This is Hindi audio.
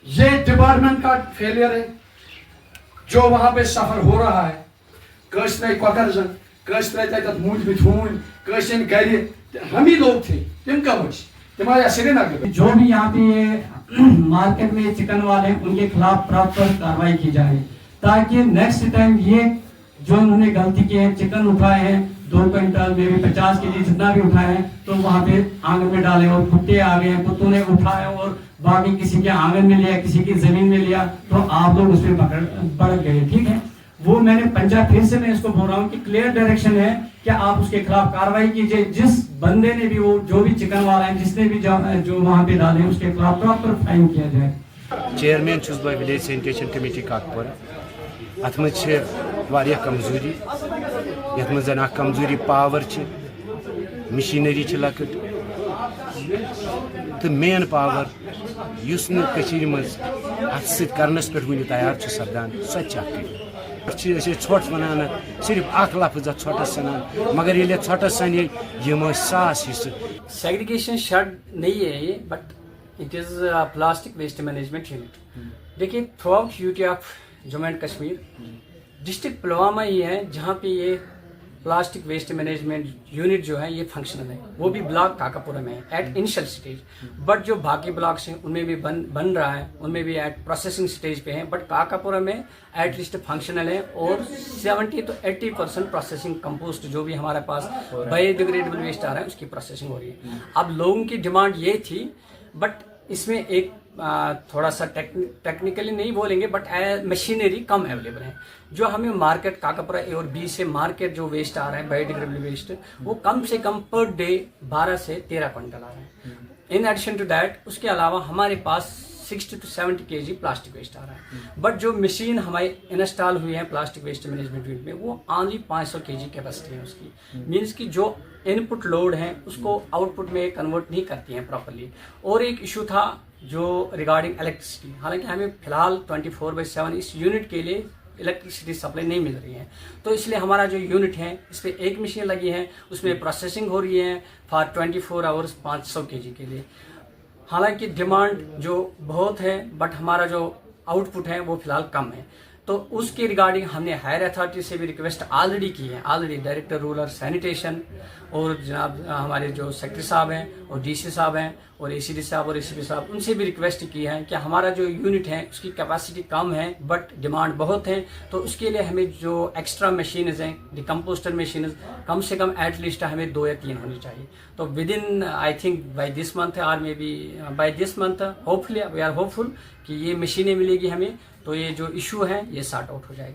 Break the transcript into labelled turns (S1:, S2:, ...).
S1: ये डिपार्टमेंट का फेलियर है जो वहां पे सफर हो रहा है। कस त्रय कॉकर जन, कस त्रय तक मूज बिथून, कस इन गर हम ही लोग थे, तिम कब तिम आया श्रीनगर।
S2: जो भी यहाँ पे मार्केट में चिकन वाले हैं उनके खिलाफ प्रॉपर कार्रवाई की जाए, ताकि नेक्स्ट टाइम ये जो उन्होंने गलती की है, चिकन उठाए हैं 2 क्विंटल में भी 50 के जी जितना भी उठाए हैं, तो वहाँ पे आंगन में डाले और कुत्ते आ गए हैं, कुत्तों ने उठाया और बाकी किसी के आंगन में लिया, किसी की जमीन में लिया, तो आप लोग उस पर भड़क गए। ठीक है, वो मैंने पंजाब फिर से मैं इसको बोल रहा हूँ कि क्लियर डायरेक्शन है कि आप उसके खिलाफ कार्रवाई कीजिए। जिस बंदे ने भी, वो जो भी चिकन वाला है, जिसने भी जो वहाँ पे डाले उसके खिलाफ प्रॉपर फाइन किया जाए।
S3: चेयरमैन छुस बह विलेज सैनिटेशन कमेटी काकपुर। अत मज कमजोरी, यथ मज कमजोरी पावर मशीनरी लकट तो मेन पावर युस मज अत सनस पे वन तैयार सपदान सह ोट वन सिर्फ अख लफ्ज अत ोटस सनान, मगर ये ोटस सन यम सास हिस्से।
S4: सेग्रीगेशन शेड नहीं है ये, but it is plastic waste management unit. देखिए, throughout UT of Jammu and Kashmir, district Pulwama ही है जहाँ पे ये प्लास्टिक वेस्ट मैनेजमेंट यूनिट जो है ये फंक्शनल है। वो भी ब्लॉक काकापुरा में है एट इनिशियल स्टेज, बट जो बाकी ब्लॉक्स हैं उनमें भी बन रहा है, उनमें भी एट प्रोसेसिंग स्टेज पे है, बट काकापुरा में एट लीस्ट फंक्शनल है। और 70 to 80% प्रोसेसिंग कंपोस्ट जो भी हमारे पास बायोडिग्रेडेबल वेस्ट आ रहा है उसकी प्रोसेसिंग हो रही है। अब लोगों की डिमांड ये थी, बट इसमें एक थोड़ा सा टेक्निकली नहीं बोलेंगे, बट मशीनरी कम अवेलेबल है। जो हमें मार्केट काकापुरा ए और बी से मार्केट जो वेस्ट आ रहा है बायोडिग्रेडेबल वेस्ट, वो कम से कम पर डे 12 से 13 क्विंटल आ रहा है। इन एडिशन टू दैट, उसके अलावा हमारे पास 60 to 70 kg प्लास्टिक वेस्ट आ रहा है। बट जो मशीन हमारी इंस्टॉल हुई है प्लास्टिक वेस्ट मैनेजमेंट यूनिट में, वो ओनली 500 kg कैपेसिटी है उसकी। मीन्स कि जो इनपुट लोड है उसको आउटपुट में कन्वर्ट नहीं करती हैं प्रॉपरली। और एक इशू था जो रिगार्डिंग इलेक्ट्रिसिटी, हालांकि हमें फिलहाल 24/7 इस यूनिट के लिए इलेक्ट्रिसिटी सप्लाई नहीं मिल रही है, तो इसलिए हमारा जो यूनिट है इस पर एक मशीन लगी है, उसमें प्रोसेसिंग हो रही है फॉर 24 आवर्स 500 kg के लिए। हालांकि डिमांड जो बहुत है, बट हमारा जो आउटपुट है वो फिलहाल कम है, तो उसके रिगार्डिंग हमने हायर अथॉरिटी से भी रिक्वेस्ट ऑलरेडी की है। ऑलरेडी डायरेक्टर रूरल सैनिटेशन और जनाब हमारे जो सेक्रेटरी साहब हैं और डीसी साहब हैं और एसीडी साहब और एसीपी साहब, उनसे भी रिक्वेस्ट की है कि हमारा जो यूनिट है उसकी कैपेसिटी कम है बट डिमांड बहुत है, तो उसके लिए हमें जो एक्स्ट्रा मशीन्स हैं, डिकम्पोस्टर मशीन्स, कम से कम एटलीस्ट हमें 2 या 3 होनी चाहिए। तो within I think by this month or maybe by this month hopefully we are hopeful कि ये मशीनें मिलेगी हमें, तो ये जो इशू है ये सॉर्ट आउट हो जाएगा।